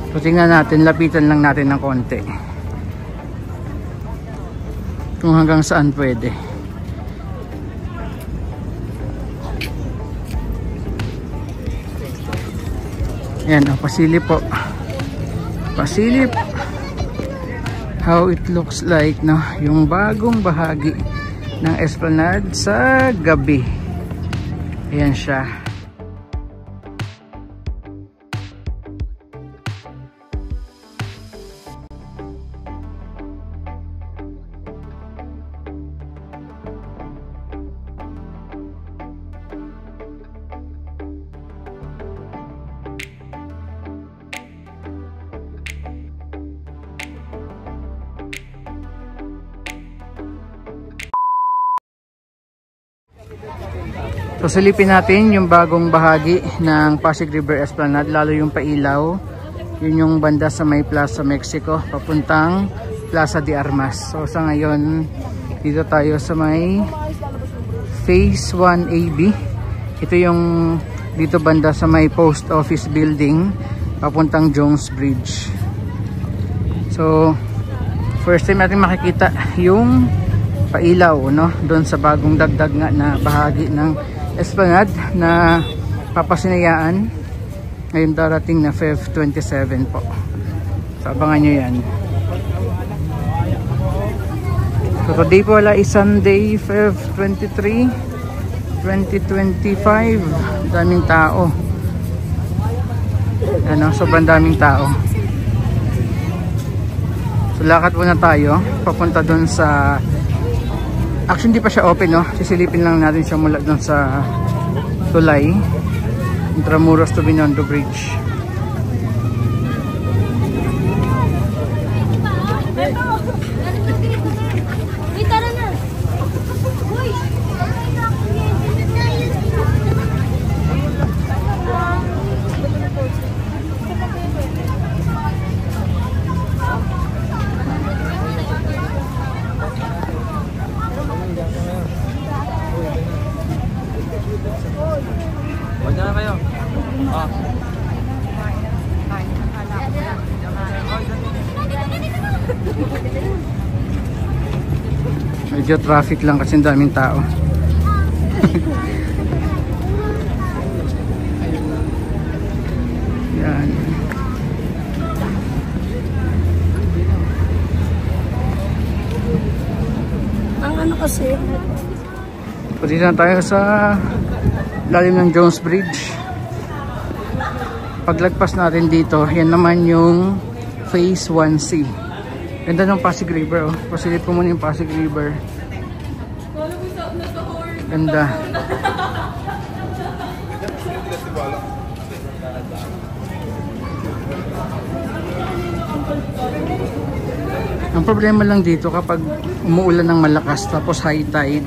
So tingnan natin, lapitan lang natin ng konti kung hanggang saan pwede. Yan, pasilip po. Pasilip. How it looks like, no? Yung bagong bahagi ng Esplanade sa gabi. Ayan siya. So silipin natin yung bagong bahagi ng Pasig River Esplanade, lalo yung pailaw. Yun yung banda sa may Plaza Mexico papuntang Plaza de Armas. So sa ngayon dito tayo sa may Phase 1 AB. Ito yung dito banda sa may Post Office Building papuntang Jones Bridge. So first time natin makikita yung pailaw, no, doon sa bagong dagdag nga na bahagi ng Esplanade na papasinayaan ngayon darating na Feb 27 po. So abangan nyo yan. So today po wala is Sunday, Feb 23 2025. Daming tao, ano, sobrang daming tao. So lakad muna tayo papunta doon sa, actually hindi pa siya open, no? Sisilipin lang natin siya mula doon sa tulay Intramuros to Binondo Bridge. Medyo traffic lang kasi daming tao. Yan. Ang ano kasi, pwede na tayo sa lalim ng Jones Bridge. Paglagpas natin dito, yan naman yung Phase 1C. Ganda ng Pasig River, oh. Pasilip ko muna yung Pasig River. Ganda. Ang problema lang dito kapag umuulan ng malakas tapos high tide,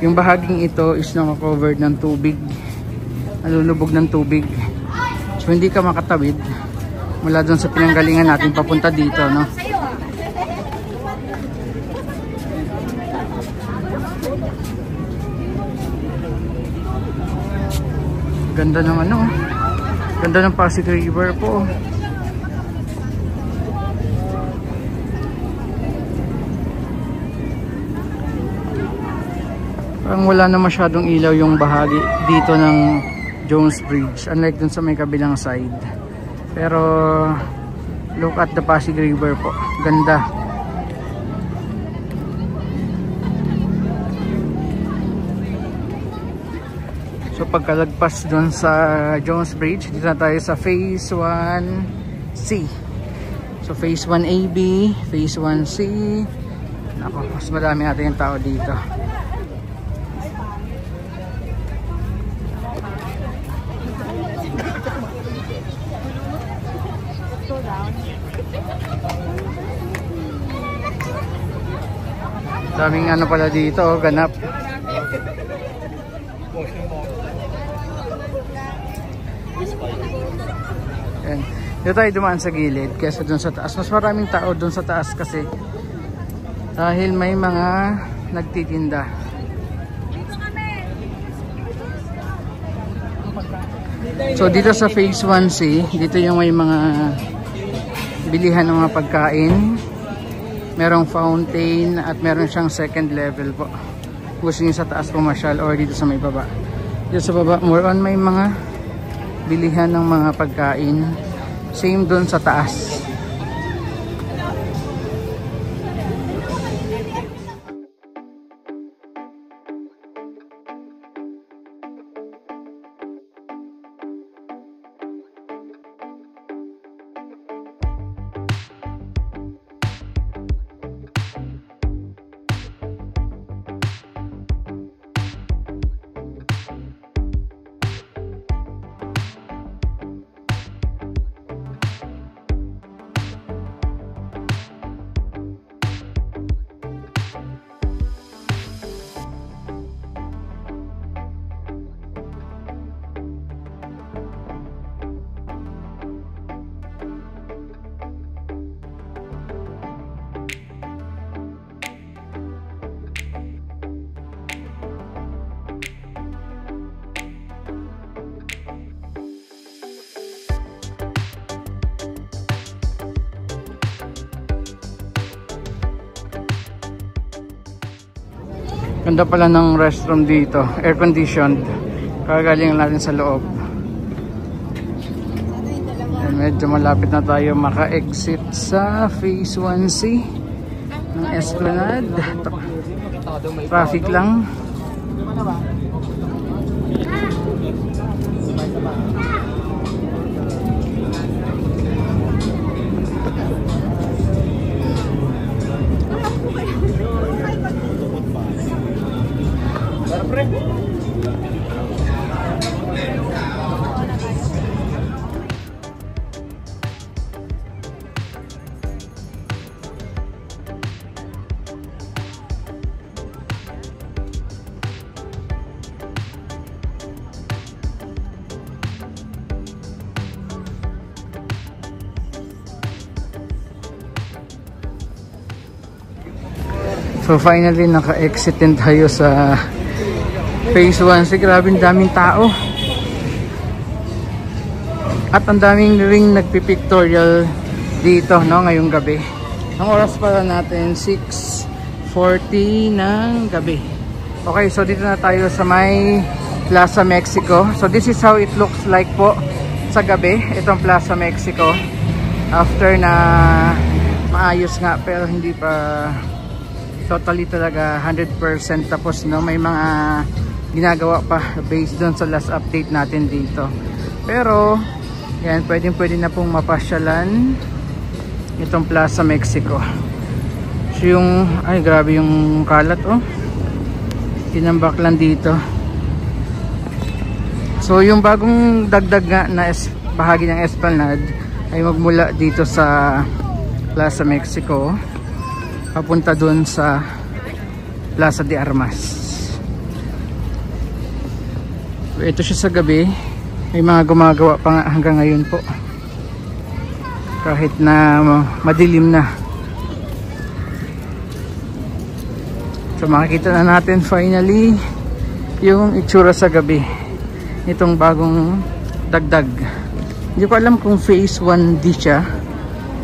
yung bahaging ito is naka-covered ng tubig, nalulubog ng tubig. So hindi ka makatawid mula doon sa pinanggalingan natin papunta dito, no? Ganda ng ano, ganda ng Pasig River po. Parang wala na masyadong ilaw yung bahagi dito ng Jones Bridge, unlike dun sa may kabilang side. Pero look at the Pasig River po, ganda. So pagkalagpas dun sa Jones Bridge, dito na tayo sa Phase 1C. So Phase 1AB, Phase 1C. Nako, mas marami natin yung tao dito. Daming ano pala dito, ganap. Yan. Dito tayo dumaan sa gilid kaysa dun sa taas. Mas maraming tao dun sa taas kasi dahil may mga nagtitinda. So dito sa Phase 1C, dito yung may mga bilihan ng mga pagkain. Merong fountain at meron siyang second level po. Gusto niyo sa taas pumasyal or dito sa may baba. Dito sa baba, more on may mga bilihan ng mga pagkain. Same doon sa taas. Ganda pala ng restroom dito, air conditioned. Kagaling natin sa loob. And medyo malapit na tayo maka-exit sa Phase 1C ng Esplanade. Traffic lang. So finally naka-exit din tayo sa Phase 1C. Grabe daming tao. At ang daming ring nagpipictorial dito, no, ngayong gabi. Ang oras pala natin 6:40 ng gabi. Okay, so dito na tayo sa may Plaza Mexico. So this is how it looks like po sa gabi, itong Plaza Mexico. After na maayos nga, pero hindi pa totally talaga 100% tapos, no. May mga ginagawa pa based doon sa last update natin dito. Pero yan, pwede na pong mapasyalan itong Plaza Mexico. So yung, ay grabe yung kalat, oh. Tinambak lang dito. So yung bagong dagdag nga na bahagi ng Esplanade ay magmula dito sa Plaza Mexico papunta dun sa Plaza de Armas. Ito siya sa gabi. May mga gumagawa pa nga hanggang ngayon po. Kahit na madilim na. So makikita na natin finally yung itsura sa gabi. Itong bagong dagdag. Hindi ko alam kung Phase 1D siya.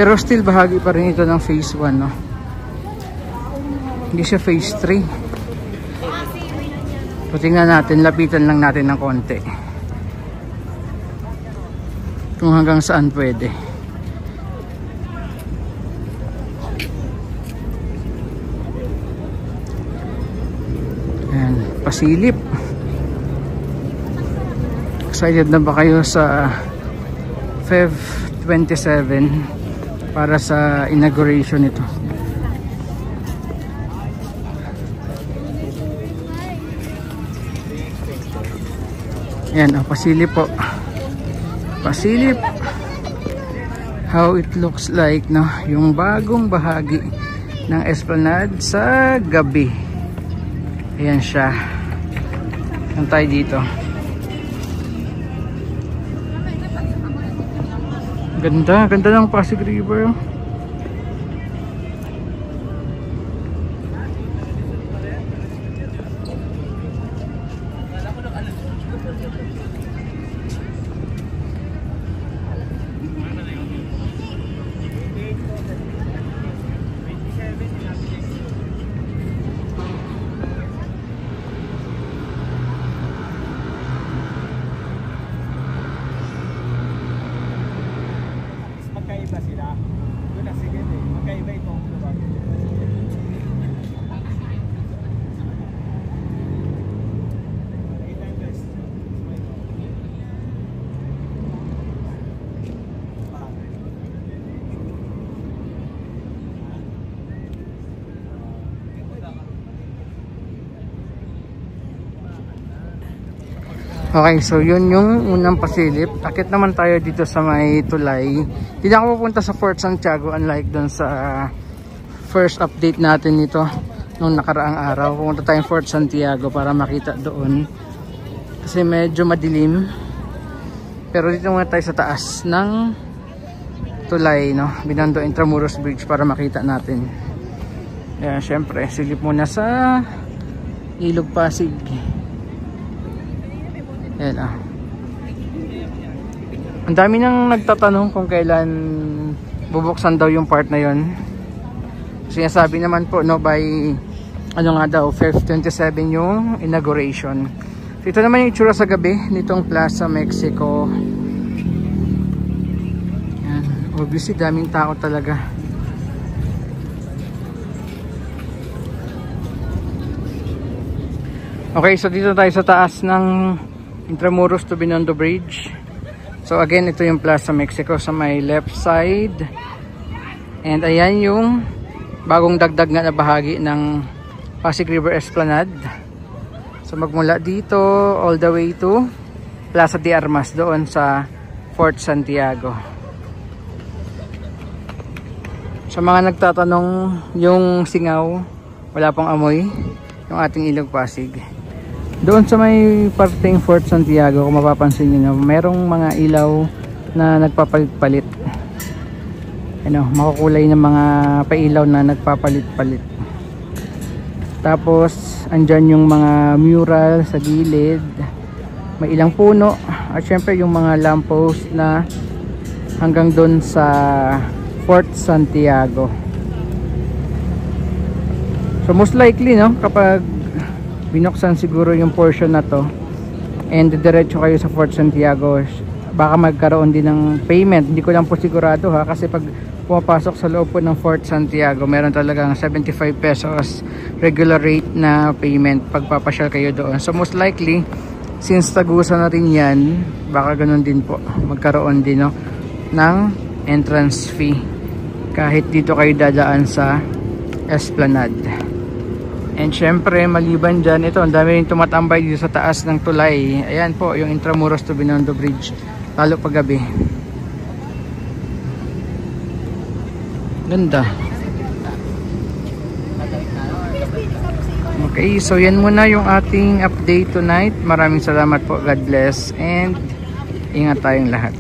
Pero still bahagi pa rin ito ng Phase 1, no? Hindi siya Phase 3. So tingnan natin, lapitan lang natin ng konti kung hanggang saan pwede. Ayan, pasilip. Excited na ba kayo sa Feb 27 para sa inauguration nito? Yan, pasilip po. Pasilip. How it looks like, no? Yung bagong bahagi ng Esplanade sa gabi. Ayan siya. Yan tayo dito. Ganda, ganda ng Pasig River. magkaiba sila. Doon na sige eh. Magkaiba itong lugar. Okay, so yun yung unang pasilip. Akit naman tayo dito sa may tulay. Hindi ako pupunta sa Fort Santiago unlike dun sa first update natin nito nung nakaraang araw. Pupunta tayong Fort Santiago para makita doon. Kasi medyo madilim. Pero dito muna tayo sa taas ng tulay, no? Binondo Intramuros Bridge para makita natin. Ayan, syempre, silip muna sa Ilog Pasig. Ayan ah. Ang dami nang nagtatanong kung kailan bubuksan daw yung part na yon. Sinasabi naman po no by ano nga daw 5/27 yung inauguration. So, ito naman yung itsura sa gabi nitong Plaza Mexico. Ayan. Obviously daming tao talaga. Okay, so dito tayo sa taas ng Intramuros to Binondo Bridge. So again, ito yung Plaza Mexico sa may left side. And ayan yung bagong dagdag nga na bahagi ng Pasig River Esplanade. So magmula dito all the way to Plaza de Armas doon sa Fort Santiago. Sa mga nagtatanong, yung singaw, wala pong amoy, yung ating Ilog Pasig. Doon sa may parteng Fort Santiago, kung mapapansin nyo, merong mga ilaw na nagpapalit-palit. Ano, makukulay ng mga pailaw na nagpapalit-palit. Tapos, andyan yung mga mural sa gilid. May ilang puno. At syempre yung mga lamppost na hanggang doon sa Fort Santiago. So most likely, no, kapag binuksan siguro yung portion na to and diretso kayo sa Fort Santiago, baka magkaroon din ng payment. Hindi ko lang po sigurado ha, kasi pag pumapasok sa loob po ng Fort Santiago, meron talagang 75 pesos regular rate na payment pagpapasyal kayo doon. So most likely, since tagusan na rin yan, baka ganun din po, magkaroon din no, ng entrance fee kahit dito kayo dadaan sa Esplanade. And syempre, maliban dyan, ito, ang dami rin tumatambay dito sa taas ng tulay. Ayan po, yung Intramuros to Binondo Bridge. Lalo pag gabi. Ganda. Okay, so yan muna yung ating update tonight. Maraming salamat po. God bless. And ingat tayong lahat.